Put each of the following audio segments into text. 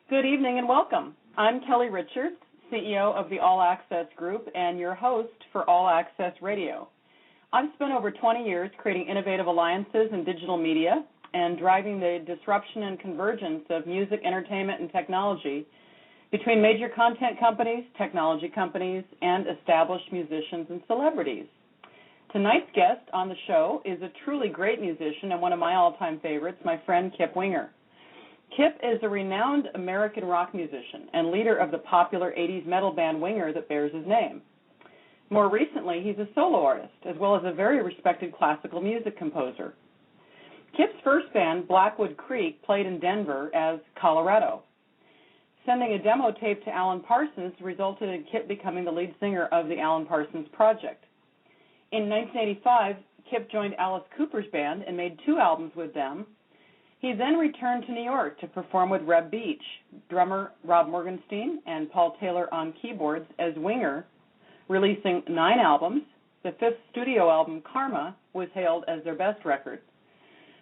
Good evening and welcome. I'm Kelli Richards, CEO of the All Access Group and your host for All Access Radio. I've spent over 20 years creating innovative alliances in digital media and driving the disruption and convergence of music, entertainment, and technology between major content companies, technology companies, and established musicians and celebrities. Tonight's guest on the show is a truly great musician and one of my all-time favorites, my friend Kip Winger. Kip is a renowned American rock musician and leader of the popular 80s metal band Winger that bears his name. More recently, he's a solo artist, as well as a very respected classical music composer. Kip's first band, Blackwood Creek, played in Denver as Colorado. Sending a demo tape to Alan Parsons resulted in Kip becoming the lead singer of the Alan Parsons Project. In 1985, Kip joined Alice Cooper's band and made 2 albums with them. He then returned to New York to perform with Reb Beach, drummer Rob Morgenstein, and Paul Taylor on keyboards as Winger, releasing 9 albums. The 5th studio album, Karma, was hailed as their best record.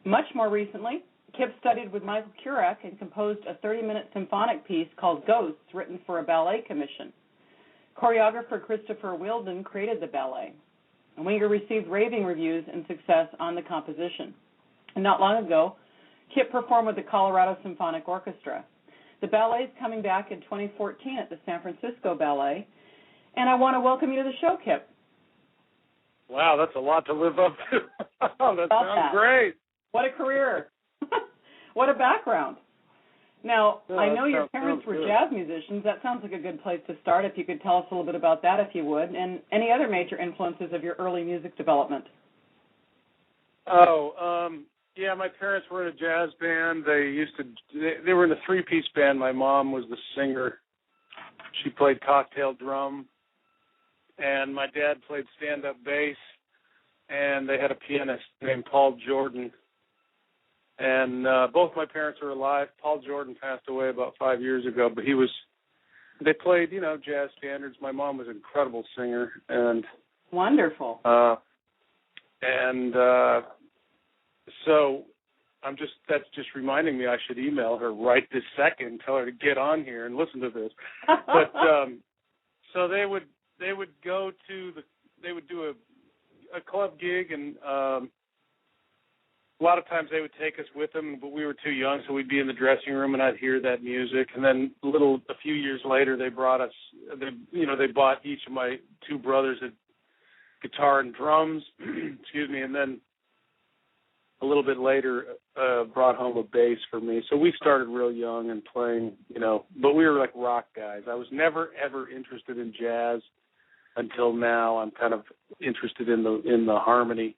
Much more recently, Kip studied with Michael Kurak and composed a 30-minute symphonic piece called Ghosts, written for a ballet commission. Choreographer Christopher Wheeldon created the ballet. Winger received raving reviews and success on the composition. And not long ago, Kip performed with the Colorado Symphonic Orchestra. The ballet is coming back in 2014 at the San Francisco Ballet, and I want to welcome you to the show, Kip. Wow, that's a lot to live up to. That sounds great. What a career. What a background. Now, I know your parents were jazz musicians. That sounds like a good place to start. If you could tell us a little bit about that, if you would, and any other major influences of your early music development. Yeah, my parents were in a jazz band. They were in a 3-piece band. My mom was the singer. She played cocktail drum, and my dad played stand-up bass, and they had a pianist named Paul Jordan. And both my parents are alive. Paul Jordan passed away about 5 years ago, but they played, jazz standards. My mom was an incredible singer, and wonderful. So that's just reminding me I should email her right this second, tell her to get on here and listen to this. But so they would do a club gig, and a lot of times they would take us with them, but we were too young, so we'd be in the dressing room and I'd hear that music. And then a few years later, they brought us. They bought each of my 2 brothers a guitar and drums. Excuse me, and then a little bit later, brought home a bass for me. So we started real young and playing, but we were like rock guys. I was never, ever interested in jazz until now. I'm kind of interested in the harmony.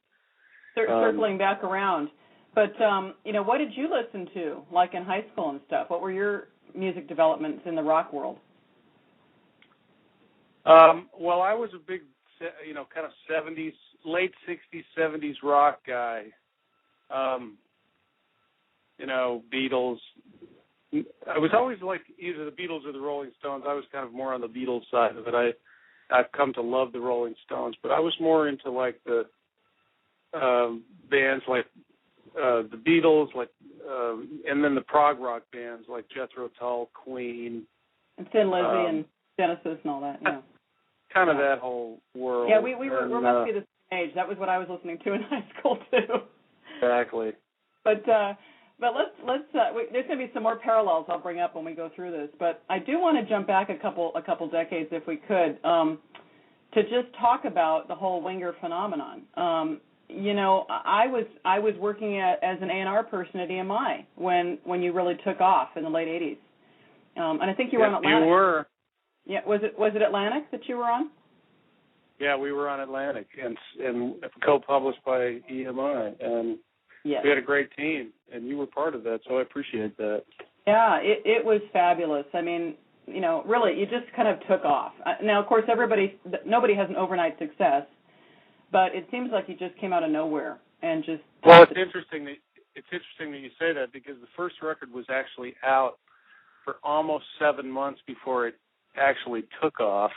Circling back around. But, what did you listen to, like in high school and stuff? What were your music developments in the rock world? Well, I was a big, kind of 70s, late 60s, 70s rock guy. Beatles. I was always like either the Beatles or the Rolling Stones. I was kind of more on the Beatles side of it. I've come to love the Rolling Stones, but I was more into like the bands like the Beatles, and then the prog rock bands like Jethro Tull, Queen, and Thin Lizzy and Genesis and all that. Yeah, kind of that whole world. Yeah, we must be the same age. That was what I was listening to in high school too. Exactly. But let's there's going to be some more parallels I'll bring up when we go through this. But I do want to jump back a couple decades, if we could, to just talk about the whole Winger phenomenon. I was working as an A&R person at EMI when you really took off in the late 80s, and I think you were on Atlantic. You were. Yeah, was it Atlantic that you were on? Yeah, we were on Atlantic and co-published by EMI, and yes. We had a great team, and you were part of that, so I appreciate that. Yeah, it was fabulous. I mean, really, you just kind of took off. Now, of course, nobody has an overnight success, but it seems like you just came out of nowhere and just. Well, it's interesting that you say that, because the first record was actually out for almost 7 months before it actually took off.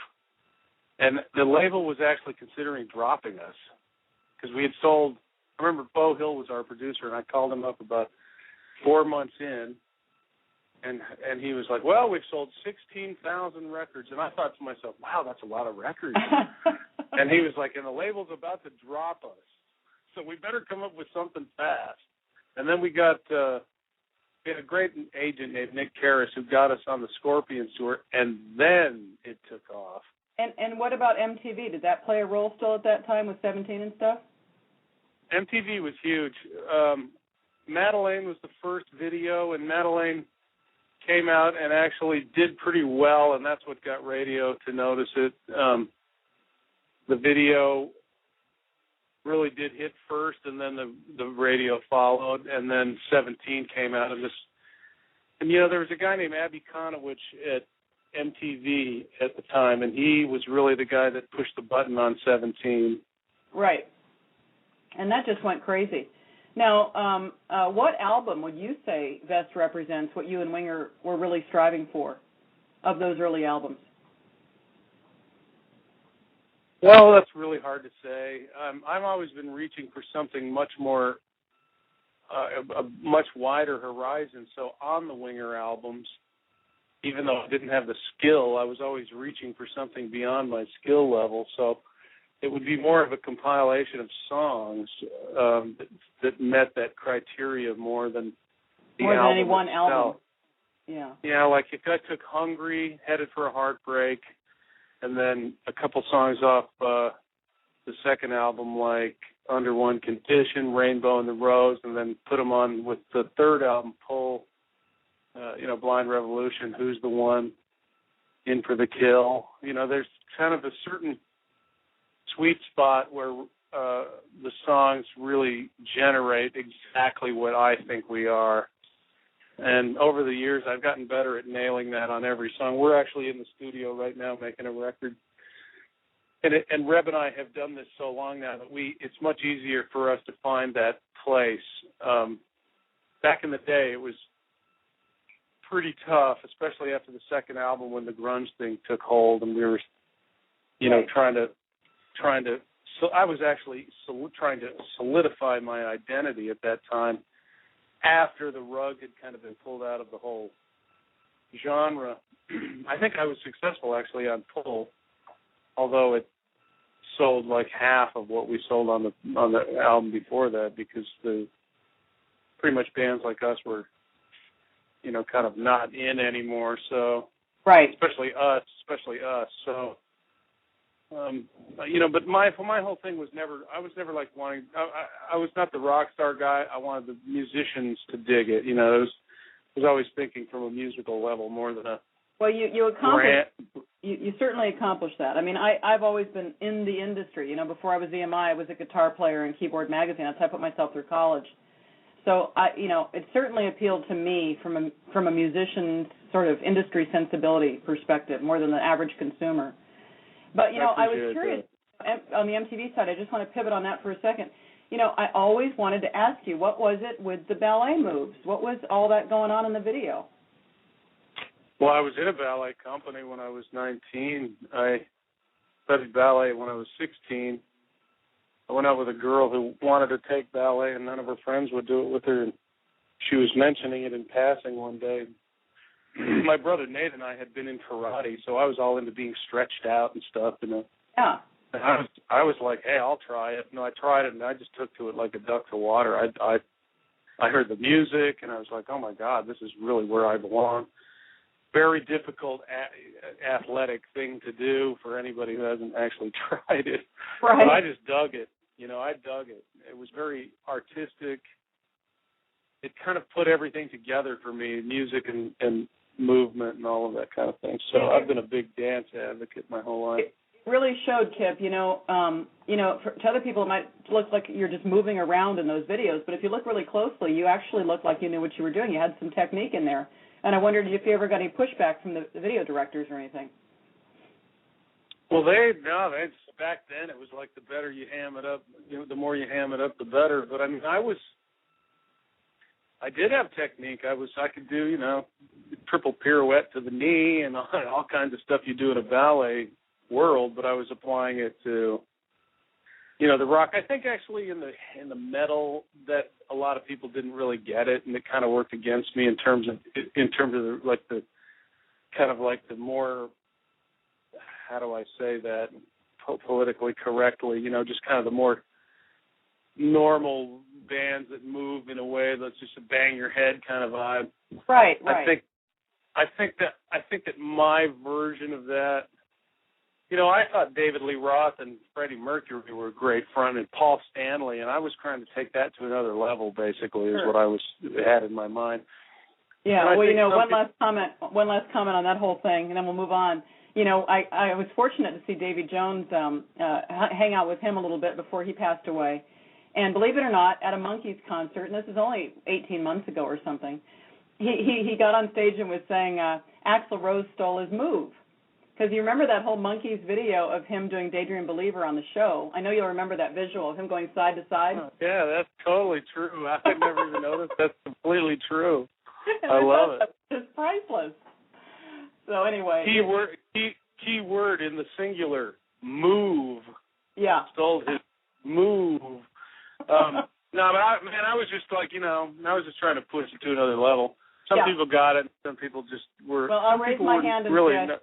And the label was actually considering dropping us because we had sold. I remember Bo Hill was our producer, and I called him up about 4 months in, And he was like, well, we've sold 16,000 records. And I thought to myself, wow, that's a lot of records. And he was like, and the label's about to drop us, so we better come up with something fast. And then we had a great agent named Nick Karras who got us on the Scorpions tour, and then it took off. And what about MTV? Did that play a role still at that time with 17 and stuff? MTV was huge. Madeleine was the first video, and Madeleine came out and actually did pretty well, and that's what got radio to notice it. The video really did hit first, and then the radio followed, and then 17 came out. And there was a guy named Abby Konowich at MTV at the time, and he was really the guy that pushed the button on 17. Right. And that just went crazy. Now, what album would you say best represents what you and Winger were really striving for of those early albums? Well, that's really hard to say. I've always been reaching for something much more, a much wider horizon. So on the Winger albums, even though I didn't have the skill, I was always reaching for something beyond my skill level. So it would be more of a compilation of songs that met that criteria more than the more album than any one itself. album. Yeah. Yeah, like if I took Hungry, Headed for a Heartbreak, and then a couple songs off the second album, like Under One Condition, Rainbow and the Rose, and then put them on with the third album, Pull, Blind Revolution, Who's the One, In for the Kill. There's kind of a certain sweet spot where the songs really generate exactly what I think we are. And over the years, I've gotten better at nailing that on every song. We're actually in the studio right now making a record. And Reb and I have done this so long now that it's much easier for us to find that place. Back in the day, it was pretty tough, especially after the second album when the grunge thing took hold, and we were, trying to. So I was actually trying to solidify my identity at that time, after the rug had kind of been pulled out of the whole genre. I think I was successful actually on Pull, although it sold like half of what we sold on the album before that, because pretty much bands like us were, kind of not in anymore. So right, especially us. So. But my whole thing was I was never like wanting, I was not the rock star guy. I wanted the musicians to dig it. I was always thinking from a musical level more than a. Well, you accomplished, you certainly accomplished that. I mean, I've always been in the industry. Before I was EMI, I was a guitar player in Keyboard Magazine. That's how I put myself through college. So it certainly appealed to me from a musician's sort of industry sensibility perspective, more than the average consumer. But, I was curious, on the MTV side, I just want to pivot on that for a second. I always wanted to ask you, what was it with the ballet moves? What was all that going on in the video? Well, I was in a ballet company when I was 19. I studied ballet when I was 16. I went out with a girl who wanted to take ballet, and none of her friends would do it with her. And she was mentioning it in passing one day. My brother Nate and I had been in karate, so I was all into being stretched out and stuff, Yeah. And I was like, hey, I'll try it. I tried it, and I just took to it like a duck to water. I heard the music, and I was like, oh, my God, this is really where I belong. Very difficult athletic thing to do for anybody who hasn't actually tried it. Right. But I just dug it. I dug it. It was very artistic. It kind of put everything together for me, music and movement and all of that kind of thing. So I've been a big dance advocate my whole life. It really showed, Kip. To other people it might look like you're just moving around in those videos, but if you look really closely, you actually looked like you knew what you were doing. You had some technique in there. And I wondered if you ever got any pushback from the video directors or anything. Well, back then it was like the better you ham it up, the more you ham it up, the better. But I mean, I did have technique. I could do, triple pirouette to the knee and all kinds of stuff you do in a ballet world, but I was applying it to the rock. I think actually in the metal that a lot of people didn't really get it, and it kind of worked against me in terms of the kind of like the more, how do I say that politically correctly, just kind of the more normal bands that move in a way that's just a bang your head kind of vibe. Right. I think that my version of that, I thought David Lee Roth and Freddie Mercury were a great front, and Paul Stanley, and I was trying to take that to another level. Basically, is what I had in my mind. Yeah. Well, one last comment on that whole thing, and then we'll move on. I was fortunate to see Davy Jones hang out with him a little bit before he passed away. And believe it or not, at a Monkees concert, and this is only 18 months ago or something, he got on stage and was saying Axl Rose stole his move. Because you remember that whole Monkees video of him doing Daydream Believer on the show. I know you'll remember that visual of him going side to side. Oh, yeah, that's totally true. I had never even noticed. That's completely true. I love it. It's priceless. So anyway. Key word in the singular, move. Yeah. Stole his move. No, but I was just like, I was just trying to push it to another level. Some people got it. Some people just were. Well, I'll raise my hand and really say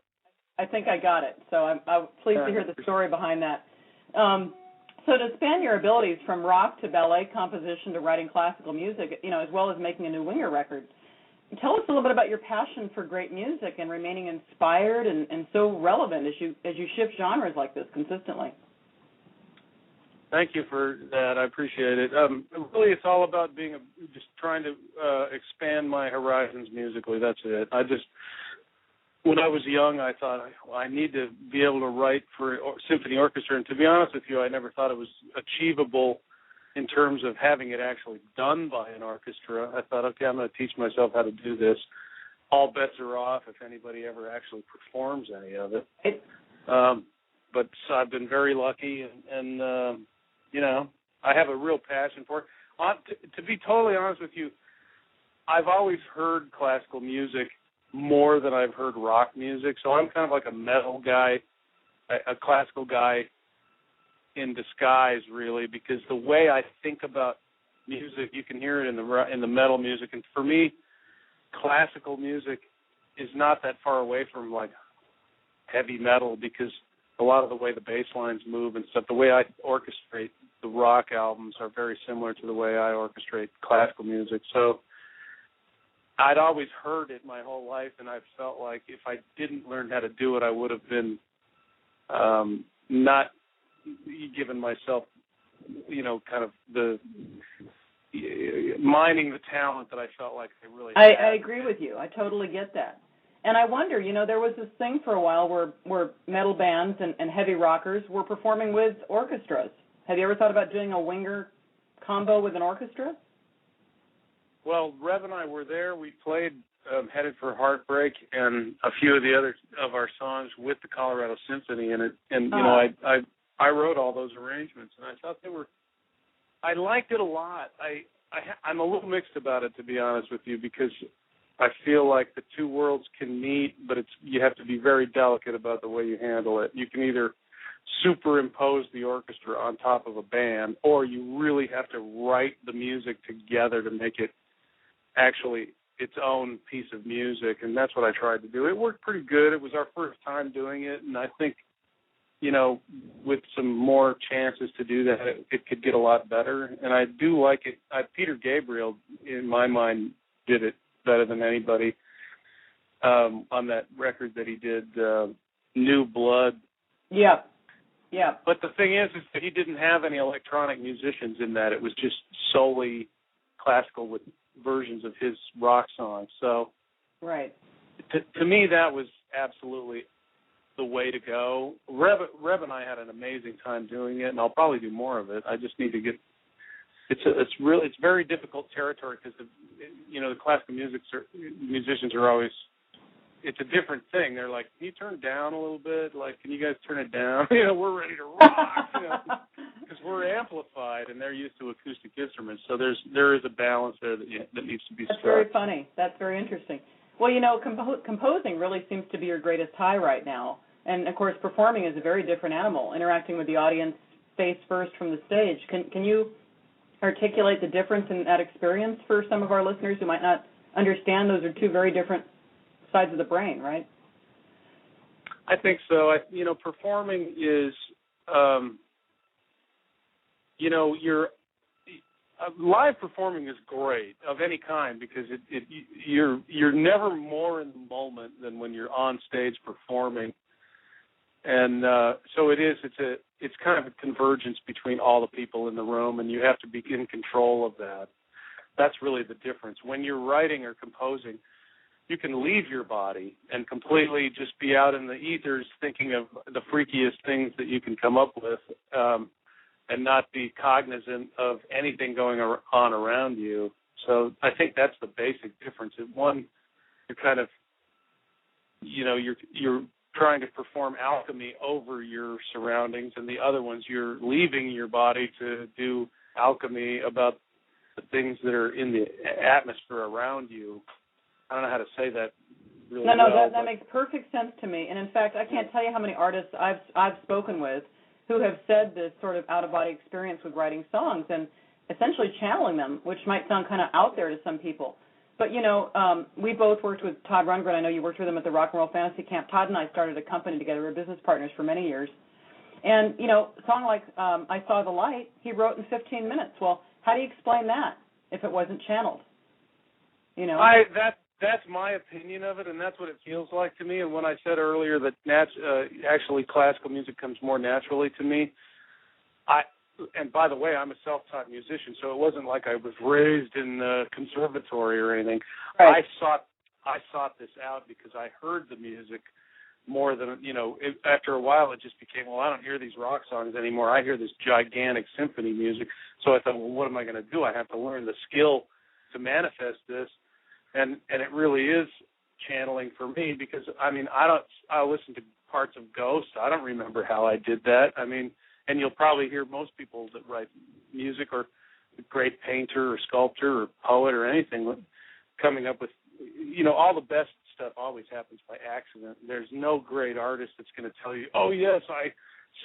I think I got it. So I'm pleased to hear the story behind that. So to span your abilities from rock to ballet composition to writing classical music, as well as making a new Winger record, tell us a little bit about your passion for great music and remaining inspired and so relevant as you shift genres like this consistently. Thank you for that. I appreciate it. Really, it's all about just trying to expand my horizons musically. That's it. When I was young, I thought, I need to be able to write for symphony orchestra. And to be honest with you, I never thought it was achievable in terms of having it actually done by an orchestra. I thought, okay, I'm going to teach myself how to do this. All bets are off if anybody ever actually performs any of it. But I've been very lucky, and I have a real passion for it. To be totally honest with you, I've always heard classical music more than I've heard rock music, so I'm kind of like a metal guy, a classical guy in disguise, really, because the way I think about music, you can hear it in the metal music, and for me, classical music is not that far away from like heavy metal, because a lot of the way the bass lines move and stuff, the way I orchestrate the rock albums are very similar to the way I orchestrate classical music. So I'd always heard it my whole life, and I felt like if I didn't learn how to do it, I would have been not given myself, kind of the mining the talent that I felt like I really had. I agree with you. I totally get that. And I wonder, there was this thing for a while where metal bands and heavy rockers were performing with orchestras. Have you ever thought about doing a Winger combo with an orchestra? Well, Rev and I were there. We played Headed for Heartbreak and a few of the other of our songs with the Colorado Symphony in it. And, I wrote all those arrangements, and I thought I liked it a lot. I'm a little mixed about it, to be honest with you, because I feel like the two worlds can meet, but you have to be very delicate about the way you handle it. You can either superimpose the orchestra on top of a band, or you really have to write the music together to make it actually its own piece of music, and that's what I tried to do. It worked pretty good. It was our first time doing it, and I think, with some more chances to do that, it could get a lot better. And I do like it. Peter Gabriel, in my mind, did it better than anybody on that record that he did, New Blood. Yeah. But the thing is that he didn't have any electronic musicians in that. It was just solely classical with versions of his rock songs. So, right. To me, that was absolutely the way to go. Rev and I had an amazing time doing it, and I'll probably do more of it. I just need to get. It's very difficult territory because the classical musicians are always. It's a different thing. They're like, can you turn it down a little bit? Like, can you guys turn it down? We're ready to rock. Because we're amplified, and they're used to acoustic instruments. So there is a balance there that needs to be struck. That's very funny. That's very interesting. Well, composing really seems to be your greatest high right now. And, of course, performing is a very different animal, interacting with the audience face first from the stage. Can you articulate the difference in that experience for some of our listeners who might not understand those are two very different sides of the brain, right? I think so. Performing is, you're live performing is great of any kind because you're never more in the moment than when you're on stage performing, and so it's kind of a convergence between all the people in the room, and you have to be in control of that. That's really the difference. When you're writing or composing, you can leave your body and completely just be out in the ethers thinking of the freakiest things that you can come up with, and not be cognizant of anything going on around you. So I think that's the basic difference. One, you're kind of, you're trying to perform alchemy over your surroundings, and the other ones you're leaving your body to do alchemy about the things that are in the atmosphere around you. I don't know how to say that really well. No, that makes perfect sense to me. And in fact, I can't tell you how many artists I've spoken with who have said this sort of out-of-body experience with writing songs and essentially channeling them, which might sound kind of out there to some people. But, we both worked with Todd Rundgren. I know you worked with him at the Rock and Roll Fantasy Camp. Todd and I started a company together. We were business partners for many years. And, a song like I Saw the Light, he wrote in 15 minutes. Well, how do you explain that if it wasn't channeled? That's my opinion of it, and that's what it feels like to me. And when I said earlier that actually classical music comes more naturally to me, and by the way, I'm a self-taught musician, so it wasn't like I was raised in the conservatory or anything. Right. I sought this out because I heard the music more than, after a while it just became, well, I don't hear these rock songs anymore. I hear this gigantic symphony music. So I thought, well, what am I going to do? I have to learn the skill to manifest this. And it really is channeling for me because, I listen to parts of Ghost. I don't remember how I did that. And you'll probably hear most people that write music or a great painter or sculptor or poet or anything coming up with, all the best stuff always happens by accident. There's no great artist that's going to tell you, oh, yes, I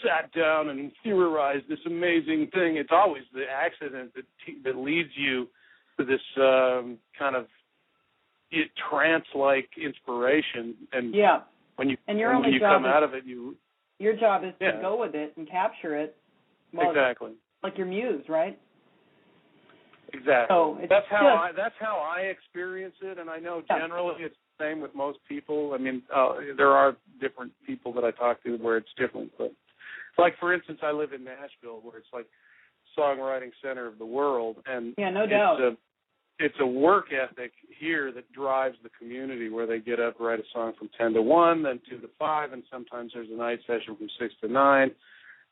sat down and theorized this amazing thing. It's always the accident that leads you to this kind of trance-like inspiration, and when you come out of it, your job is to go with it and capture it. Well, exactly, like your muse, right? Exactly. So that's how I experience it, and I know generally it's the same with most people. There are different people that I talk to where it's different, but like for instance, I live in Nashville, where it's like songwriting center of the world, and no doubt. It's a work ethic here that drives the community where they get up, write a song from 10 to 1, then 2 to 5, and sometimes there's a night session from 6 to 9.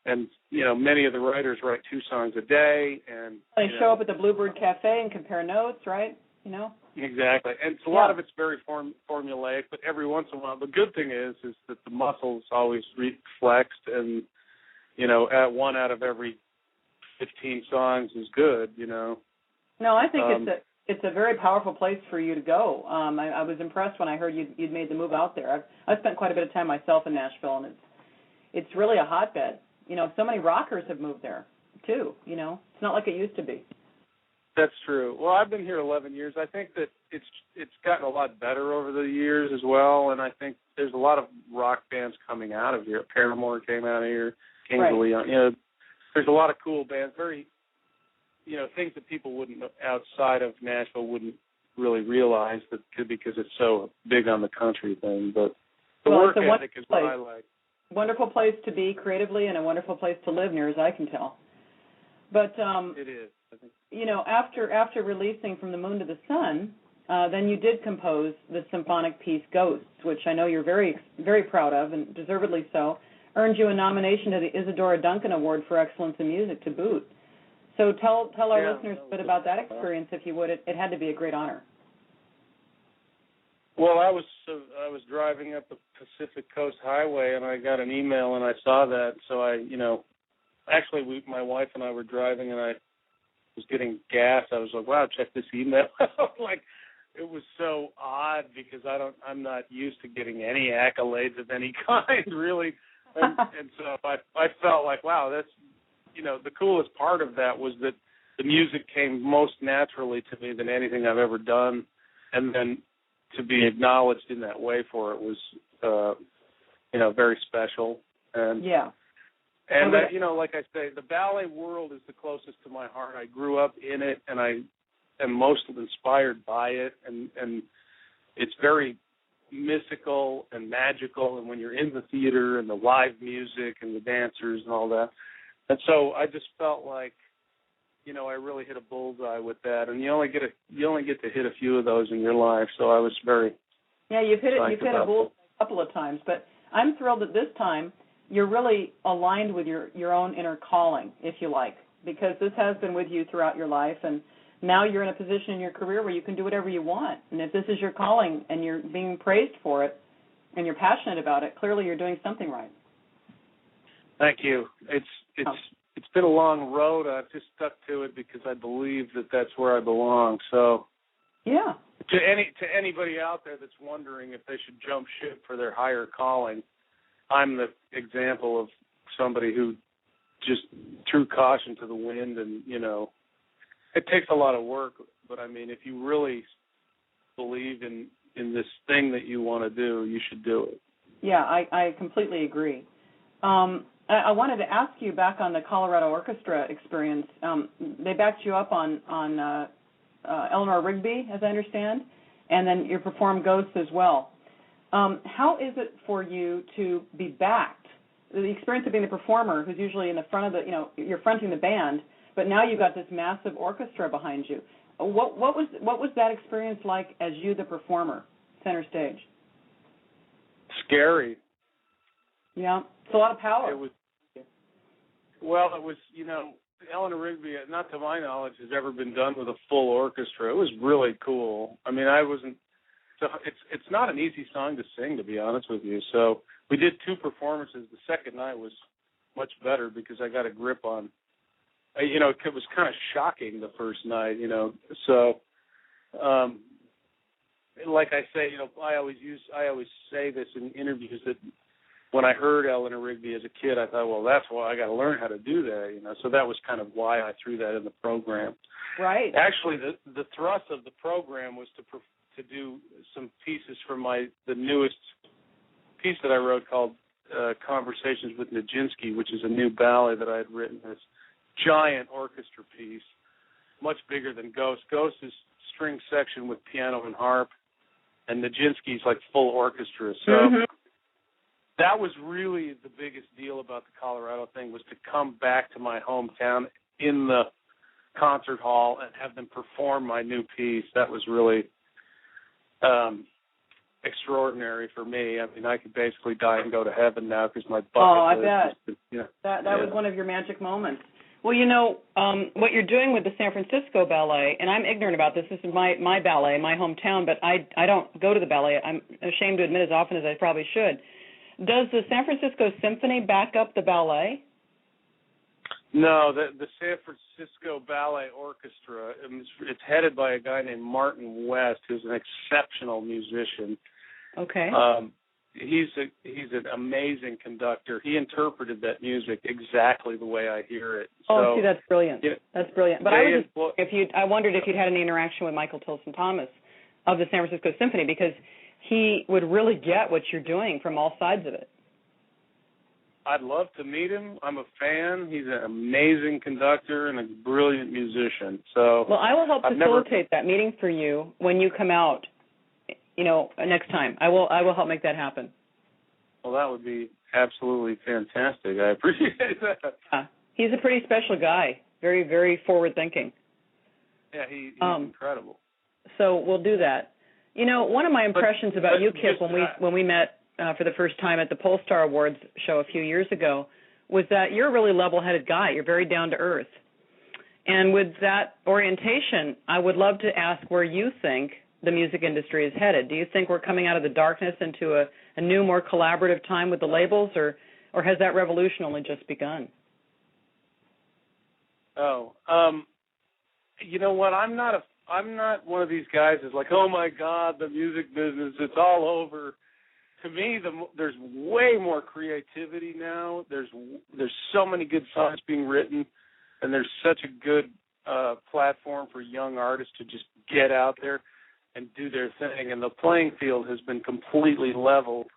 And, many of the writers write 2 songs a day. And they show up at the Bluebird Cafe and compare notes, right? Exactly. And a lot of it's very formulaic, but every once in a while, the good thing is that the muscles always flexed and, at 1 out of every 15 songs is good, No, I think it's a very powerful place for you to go. I was impressed when I heard you'd made the move out there. I've spent quite a bit of time myself in Nashville, and it's really a hotbed. So many rockers have moved there too. It's not like it used to be. That's true. Well, I've been here 11 years. I think that it's gotten a lot better over the years as well, and I think there's a lot of rock bands coming out of here. Paramore came out of here, Kings of Leon. There's a lot of cool bands. Very things that people wouldn't outside of Nashville wouldn't really realize because it's so big on the country thing. But the work ethic is what I like. Wonderful place to be creatively and a wonderful place to live, near as I can tell. But it is. I think. After releasing From the Moon to the Sun, then you did compose the symphonic piece Ghosts, which I know you're very, very proud of, and deservedly so. Earned you a nomination to the Isadora Duncan Award for Excellence in Music to boot. So tell our listeners a bit about that experience, if you would. It had to be a great honor. Well, I was driving up the Pacific Coast Highway, and I got an email, and I saw that. So actually, my wife and I were driving, and I was getting gas. I was like, wow, check this email. It was so odd because I'm not used to getting any accolades of any kind, really. And so I felt like, wow, the coolest part of that was that the music came most naturally to me than anything I've ever done, and then to be acknowledged in that way for it was, very special. And yeah. And that, like I say, the ballet world is the closest to my heart. I grew up in it, and I am most inspired by it, and it's very mystical and magical. And when you're in the theater and the live music and the dancers and all that, and so I just felt like, I really hit a bullseye with that. And you only get to hit a few of those in your life. So I was very you've hit a bullseye a couple of times, but I'm thrilled that this time you're really aligned with your own inner calling, if you like, because this has been with you throughout your life, and now you're in a position in your career where you can do whatever you want. And if this is your calling and you're being praised for it and you're passionate about it, clearly you're doing something right. Thank you. It's been a long road. I've just stuck to it because I believe that that's where I belong. So yeah. To anybody out there that's wondering if they should jump ship for their higher calling, I'm the example of somebody who just threw caution to the wind, and, it takes a lot of work, but, if you really believe in this thing that you want to do, you should do it. Yeah, I completely agree. I wanted to ask you back on the Colorado Orchestra experience. They backed you up on Eleanor Rigby, as I understand, and then you performed Ghosts as well. How is it for you to be backed? The experience of being the performer, who's usually in the front of you're fronting the band, but now you've got this massive orchestra behind you. What was that experience like as you, the performer, center stage? Scary. Yeah, it's a lot of power. It was, Eleanor Rigby, not to my knowledge, has ever been done with a full orchestra. It was really cool. I wasn't. So it's not an easy song to sing, to be honest with you. So we did 2 performances. The second night was much better because I got a grip on. It was kind of shocking the first night. So, like I say, I always say this in interviews that when I heard Eleanor Rigby as a kid, I thought, well, that's why I got to learn how to do that. So that was kind of why I threw that in the program. Right. Actually, the thrust of the program was to do some pieces from the newest piece that I wrote called Conversations with Nijinsky, which is a new ballet that I had written. This giant orchestra piece, much bigger than Ghost. Ghost is string section with piano and harp, and Nijinsky's like full orchestra. So that was really the biggest deal about the Colorado thing, was to come back to my hometown in the concert hall and have them perform my new piece. That was really extraordinary for me. I could basically die and go to heaven now because my bucket. Oh, I bet. That was one of your magic moments. Well, what you're doing with the San Francisco Ballet, and I'm ignorant about this. This is my ballet, my hometown, but I don't go to the ballet. I'm ashamed to admit as often as I probably should. Does the San Francisco Symphony back up the ballet? No, the San Francisco Ballet Orchestra, it's headed by a guy named Martin West, who's an exceptional musician. Okay. He's an amazing conductor. He interpreted that music exactly the way I hear it. Oh, see, that's brilliant. That's brilliant. But I wondered if you'd had any interaction with Michael Tilson Thomas of the San Francisco Symphony, because he would really get what you're doing from all sides of it. I'd love to meet him. I'm a fan. He's an amazing conductor and a brilliant musician. So, well, I will help facilitate that meeting for you when you come out. Next time. I will help make that happen. Well, that would be absolutely fantastic. I appreciate that. He's a pretty special guy. Very, very forward-thinking. Yeah, he's incredible. So we'll do that. One of my impressions about you, Kip, when we met for the first time at the Polestar Awards show a few years ago, was that you're a really level-headed guy. You're very down-to-earth. And with that orientation, I would love to ask where you think the music industry is headed. Do you think we're coming out of the darkness into a new, more collaborative time with the labels, or has that revolution only just begun? Oh, you know what? I'm not one of these guys who's like, oh my God, the music business, it's all over. to me, there's way more creativity now. There's so many good songs being written, and there's such a good platform for young artists to just get out there and do their thing. And the playing field has been completely leveled,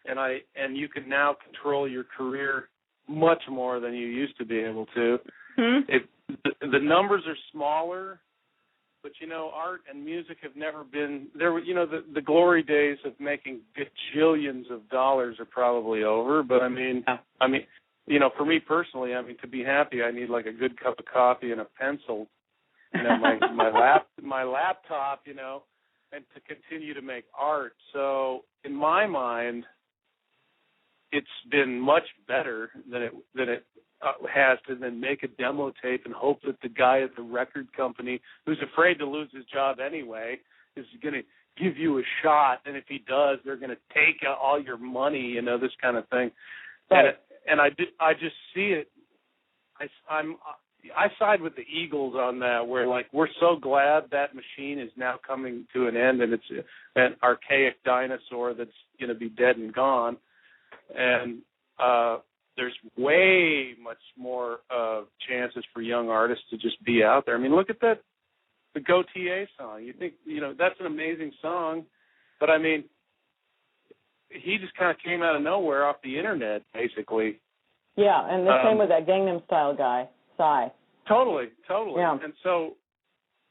and you can now control your career much more than you used to be able to. The numbers are smaller, but art and music have never been there. The glory days of making gajillions of dollars are probably over. But I mean, for me personally, to be happy, I need like a good cup of coffee and a pencil, my laptop, and to continue to make art. So in my mind, it's been much better than it has to then make a demo tape and hope that the guy at the record company, who's afraid to lose his job anyway, is going to give you a shot. And if he does, they're going to take all your money, this kind of thing. Right. And I just see it. I side with the Eagles on that, where like we're so glad that machine is now coming to an end, and it's an archaic dinosaur that's going to be dead and gone. And there's way much more chances for young artists to just be out there. I mean, look at the Gautier song. You think, that's an amazing song, but I mean, he just kind of came out of nowhere off the internet, basically. Yeah, and the same with that Gangnam Style guy, Psy. Totally. Yeah. And so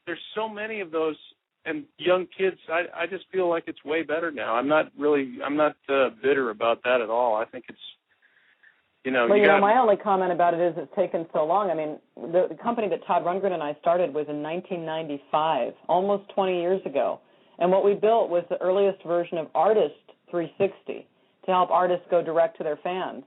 there's so many of those, and young kids, I just feel like it's way better now. I'm not bitter about that at all. I think it's, my only comment about it is it's taken so long. I mean, the company that Todd Rundgren and I started was in 1995, almost 20 years ago. And what we built was the earliest version of Artist 360 to help artists go direct to their fans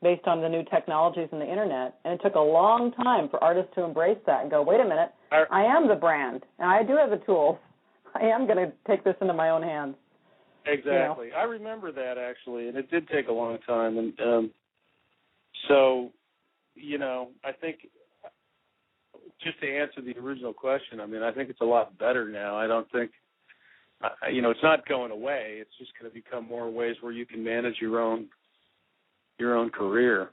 based on the new technologies and the Internet. And it took a long time for artists to embrace that and go, wait a minute, I am the brand, and I do have the tools. I am going to take this into my own hands. Exactly. I remember that, actually, and it did take a long time. And so, I think just to answer the original question, I think it's a lot better now. I don't think, it's not going away. It's just going to become more ways where you can manage your own career.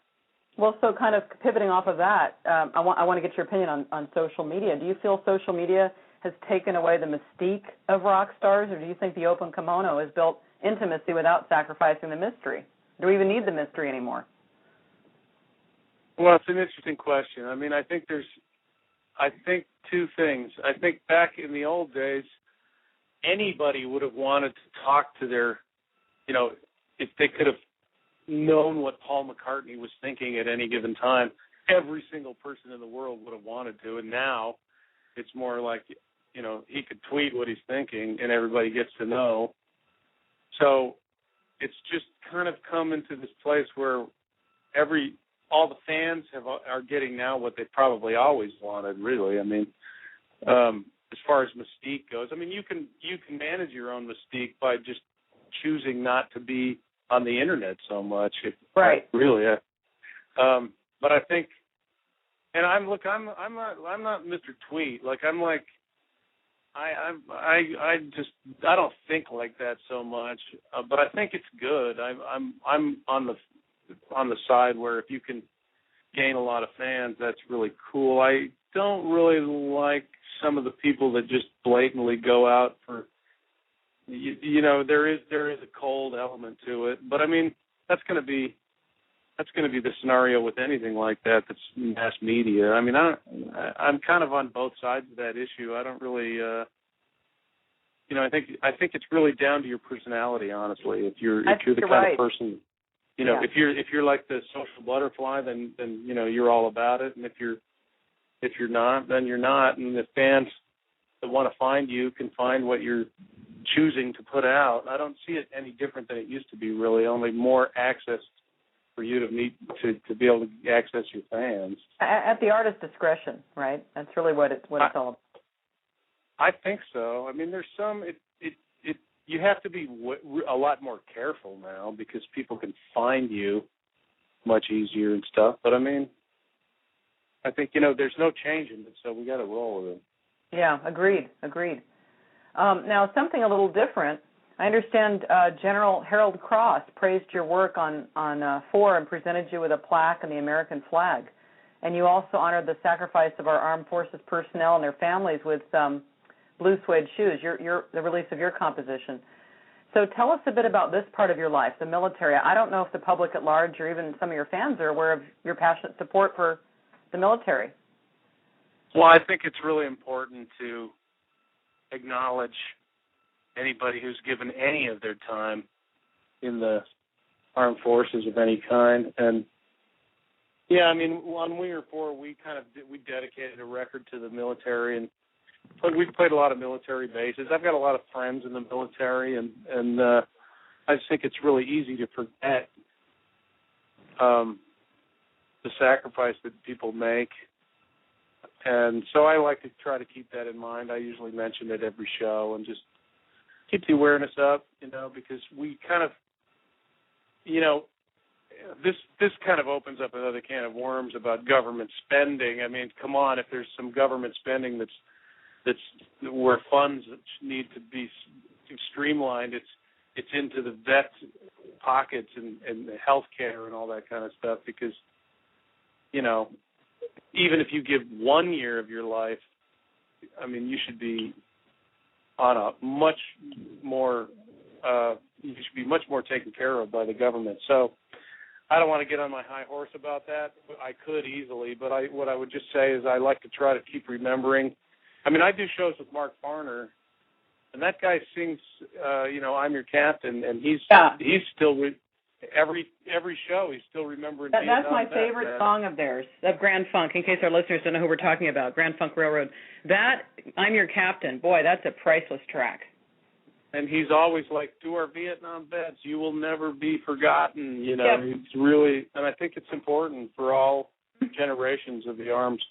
Well, so kind of pivoting off of that, I want to get your opinion on social media. Do you feel social media has taken away the mystique of rock stars, or do you think the open kimono has built intimacy without sacrificing the mystery? Do we even need the mystery anymore? Well, it's an interesting question. I think two things. I think back in the old days, anybody would have wanted to talk to their, if they could have known what Paul McCartney was thinking at any given time, every single person in the world would have wanted to. And now it's more like, he could tweet what he's thinking and everybody gets to know. So it's just kind of come into this place where all the fans are getting now what they probably always wanted, really. As far as mystique goes, you can manage your own mystique by just choosing not to be on the internet so much. Right. Really. But I think, and I'm not Mr. Tweet. I don't think like that so much. But I think it's good. I'm on the side where if you can gain a lot of fans, that's really cool. I don't really like some of the people that just blatantly go out for, there is a cold element to it. But that's going to be the scenario with anything like that that's mass media. I'm kind of on both sides of that issue. I don't really, I think it's really down to your personality, honestly. If you're the kind of person. If you're like the social butterfly, then you're all about it, and if you're not, then you're not. And the fans that want to find you can find what you're choosing to put out. I don't see it any different than it used to be, really. Only more access for you to be able to access your fans at the artist's discretion, right? That's really what it's all about. I think so. There's some. You have to be a lot more careful now because people can find you much easier and stuff. But I think there's no change in it, so we got to roll with it. Yeah, agreed. Now something a little different. I understand General Harold Cross praised your work on 4 and presented you with a plaque and the American flag. And you also honored the sacrifice of our armed forces personnel and their families with Blue Suede Shoes, the release of your composition. So tell us a bit about this part of your life, the military. I don't know if the public at large or even some of your fans are aware of your passionate support for the military. Well, I think it's really important to acknowledge anybody who's given any of their time in the armed forces of any kind. And yeah, I mean, on Winger 4, we dedicated a record to the military, and we've played a lot of military bases. I've got a lot of friends in the military, and I just think it's really easy to forget the sacrifice that people make. And so I like to try to keep that in mind. I usually mention it every show and just keep the awareness up, because we kind of, this kind of opens up another can of worms about government spending. I mean, come on, if there's some government spending that's where funds need to be streamlined, it's into the vet pockets and the health care and all that kind of stuff, because, even if you give 1 year of your life, I mean, you should be on a much more taken care of by the government. So I don't want to get on my high horse about that. I could easily, but what I would just say is I like to try to keep remembering. I mean, I do shows with Mark Farner, and that guy sings, I'm Your Captain, and he's still every show he's still remembering. That's my favorite song of theirs, of Grand Funk. In case our listeners don't know who we're talking about, Grand Funk Railroad. That I'm Your Captain, boy, that's a priceless track. And he's always like, to our Vietnam vets, you will never be forgotten. It's really, and I think it's important for all generations of the armed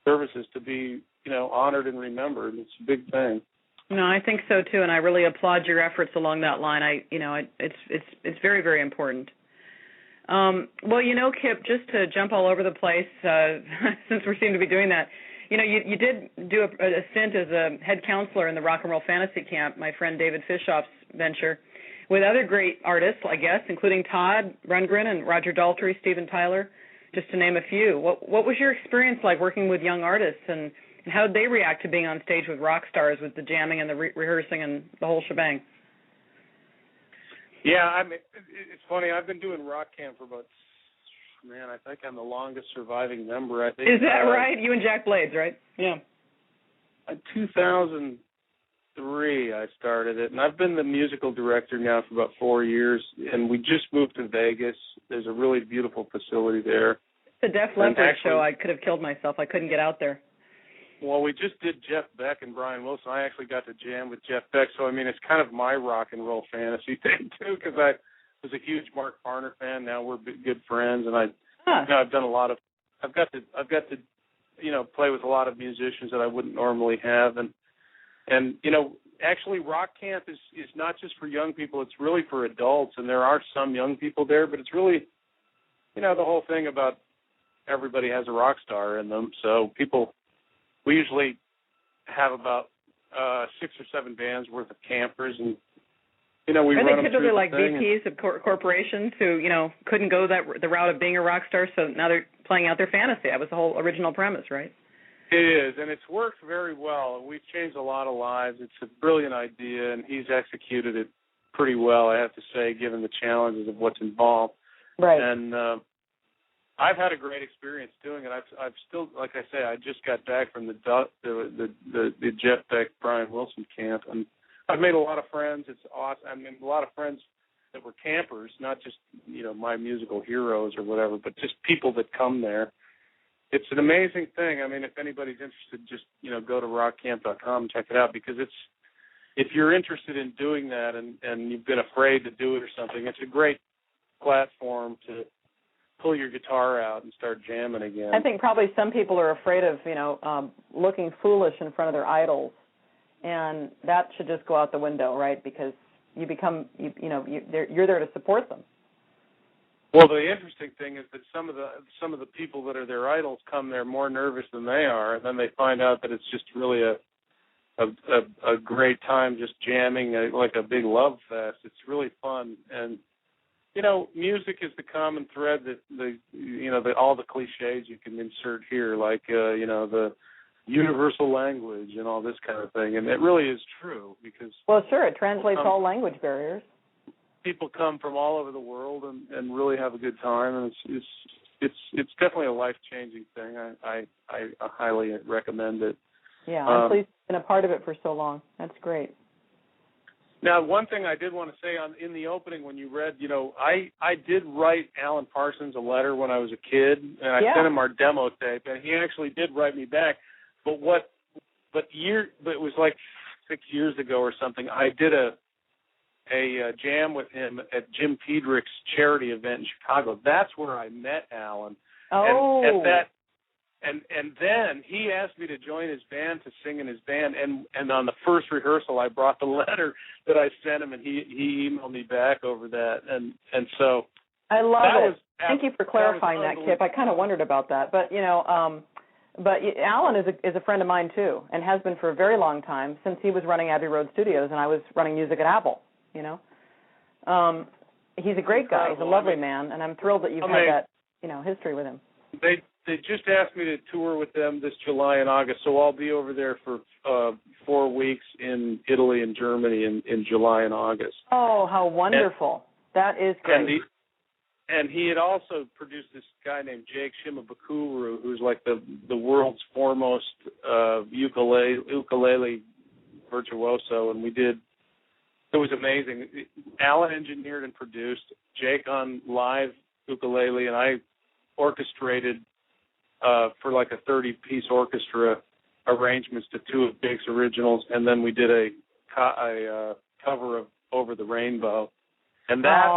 services to be, honored and remembered. It's a big thing. No, I think so too, and I really applaud your efforts along that line. It's very, very important. Well, Kip, just to jump all over the place, since we seem to be doing that, you did do a stint as a head counselor in the Rock and Roll Fantasy Camp, my friend David Fishoff's venture, with other great artists, I guess, including Todd Rundgren and Roger Daltrey, Steven Tyler, just to name a few. What was your experience like working with young artists, and how did they react to being on stage with rock stars, with the jamming and the rehearsing and the whole shebang? Yeah, I mean, it's funny. I've been doing rock camp for about, I think I'm the longest surviving member. I think. Is that right? You and Jack Blades, right? Yeah. In 2003, I started it, and I've been the musical director now for about 4 years. And we just moved to Vegas. There's a really beautiful facility there. The Def Leppard show. I could have killed myself. I couldn't get out there. Well, we just did Jeff Beck and Brian Wilson. I actually got to jam with Jeff Beck, so I mean, it's kind of my rock and roll fantasy thing too, because I was a huge Mark Farner fan. Now we're good friends, and I've done a lot of. I've got to play with a lot of musicians that I wouldn't normally have, and actually, rock camp is not just for young people. It's really for adults, and there are some young people there, but it's really, the whole thing about everybody has a rock star in them, so people. We usually have about 6 or 7 bands worth of campers, and we run them through the thing. Are they typically like VPs of corporations who couldn't go the route of being a rock star, so now they're playing out their fantasy? That was the whole original premise, right? It is, and it's worked very well. We've changed a lot of lives. It's a brilliant idea, and he's executed it pretty well, I have to say, given the challenges of what's involved. Right. And I've had a great experience doing it. I've still, like I say, I just got back from the Jeff Beck Brian Wilson camp, and I've made a lot of friends. It's awesome. I mean, a lot of friends that were campers, not just my musical heroes or whatever, but just people that come there. It's an amazing thing. I mean, if anybody's interested, just go to rockcamp.com and check it out, because if you're interested in doing that and you've been afraid to do it or something, it's a great platform to pull your guitar out and start jamming again. I think probably some people are afraid of, looking foolish in front of their idols, and that should just go out the window, right? Because you become, you're there to support them. Well, the interesting thing is that some of the people that are their idols come there more nervous than they are, and then they find out that it's just really a great time just jamming, like a big love fest. It's really fun. And, music is the common thread that all the cliches you can insert here, like, the universal language and all this kind of thing. And it really is true because... Well, sure, it translates all language barriers. People come from all over the world and really have a good time, and it's definitely a life-changing thing. I highly recommend it. Yeah, I'm pleased you've been a part of it for so long. That's great. Now, one thing I did want to say in the opening when you read, I did write Alan Parsons a letter when I was a kid, and I sent him our demo tape, and he actually did write me back. But it was like 6 years ago or something. I did a jam with him at Jim Pedrick's charity event in Chicago. That's where I met Alan. Oh. And at that. And then he asked me to join his band to sing in his band, and on the first rehearsal I brought the letter that I sent him, and he emailed me back over that, and so I love it. Thank you for clarifying that, Kip. I kind of wondered about that, but but Alan is a friend of mine too, and has been for a very long time since he was running Abbey Road Studios and I was running music at Apple. He's a great guy. He's a lovely man, and I'm thrilled that you've had that history with him. They just asked me to tour with them this July and August, so I'll be over there for 4 weeks in Italy and Germany in July and August. Oh, how wonderful. That is great. And he had also produced this guy named Jake Shimabukuro, who's like the world's foremost ukulele virtuoso, and it was amazing. Alan engineered and produced, Jake on live ukulele, and I orchestrated for like a 30-piece orchestra arrangements to two of Jake's originals, and then we did a cover of Over the Rainbow, and that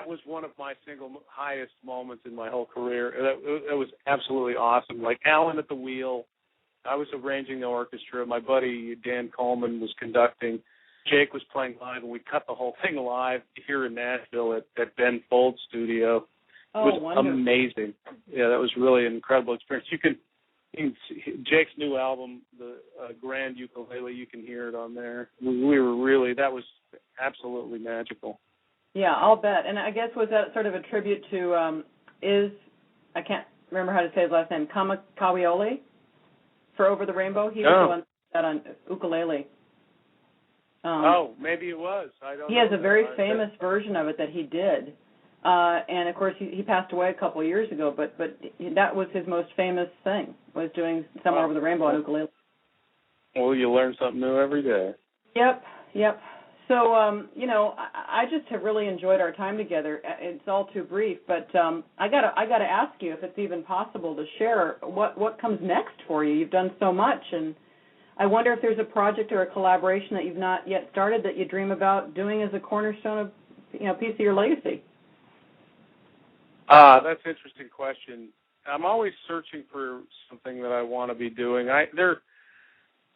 was one of my single highest moments in my whole career. It was absolutely awesome. Like Alan at the wheel, I was arranging the orchestra. My buddy Dan Coleman was conducting. Jake was playing live, and we cut the whole thing live here in Nashville at Ben Folds' studio. It was amazing. Yeah, that was really an incredible experience. You can see Jake's new album, the Grand Ukulele. You can hear it on there. That was absolutely magical. Yeah, I'll bet. And I guess was that sort of a tribute to I can't remember how to say his last name, Kawiole for Over the Rainbow? He was the one that on ukulele. Maybe it was. I don't know. He has a very famous version of it that he did. And, of course, he passed away a couple of years ago, but that was his most famous thing, was doing Somewhere Over the Rainbow on ukulele. Well, you learn something new every day. Yep. So, I just have really enjoyed our time together. It's all too brief, but I gotta ask you if it's even possible to share what comes next for you. You've done so much, and I wonder if there's a project or a collaboration that you've not yet started that you dream about doing as a cornerstone of, piece of your legacy. That's an interesting question. I'm always searching for something that I want to be doing.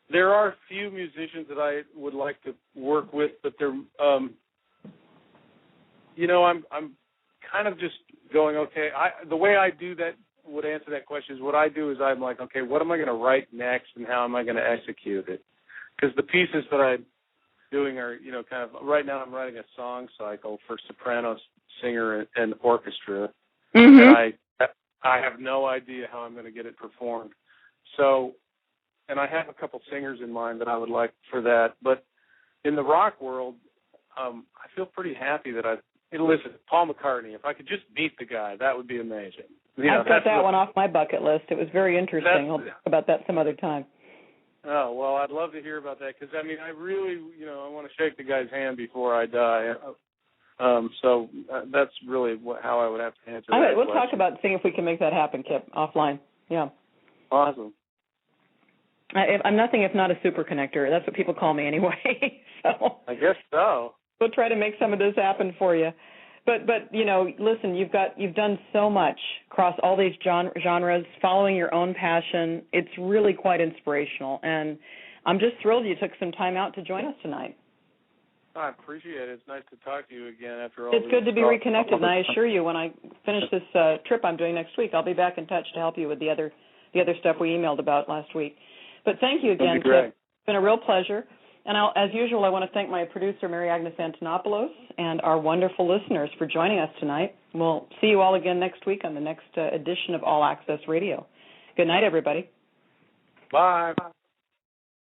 There are a few musicians that I would like to work with, but they're, I'm kind of just going, okay. The way I do that would answer that question is what I do is I'm like, okay, what am I going to write next, and how am I going to execute it? Because the pieces that I'm doing are, kind of right now I'm writing a song cycle for soprano, singer, and orchestra, and I have no idea how I'm going to get it performed. So, and I have a couple singers in mind that I would like for that. But in the rock world, I feel pretty happy that listen, Paul McCartney, if I could just meet the guy, that would be amazing. I've got that one off my bucket list. It was very interesting. I'll talk about that some other time. Oh, well, I'd love to hear about that because, I really, I want to shake the guy's hand before I die. So that's really how I would have to answer that question. We'll talk about seeing if we can make that happen, Kip, offline. Yeah. Awesome. I'm nothing if not a super connector. That's what people call me anyway. So I guess so. We'll try to make some of this happen for you. But listen, you've done so much across all these genres, following your own passion. It's really quite inspirational, and I'm just thrilled you took some time out to join us tonight. I appreciate it. It's nice to talk to you again after all. It's good to be reconnected, and I assure you, when I finish this trip I'm doing next week, I'll be back in touch to help you with the other stuff we emailed about last week. But thank you again, Kip. It's been a real pleasure. And as usual, I want to thank my producer, Mary Agnes Antonopoulos, and our wonderful listeners for joining us tonight. We'll see you all again next week on the next edition of All Access Radio. Good night, everybody. Bye.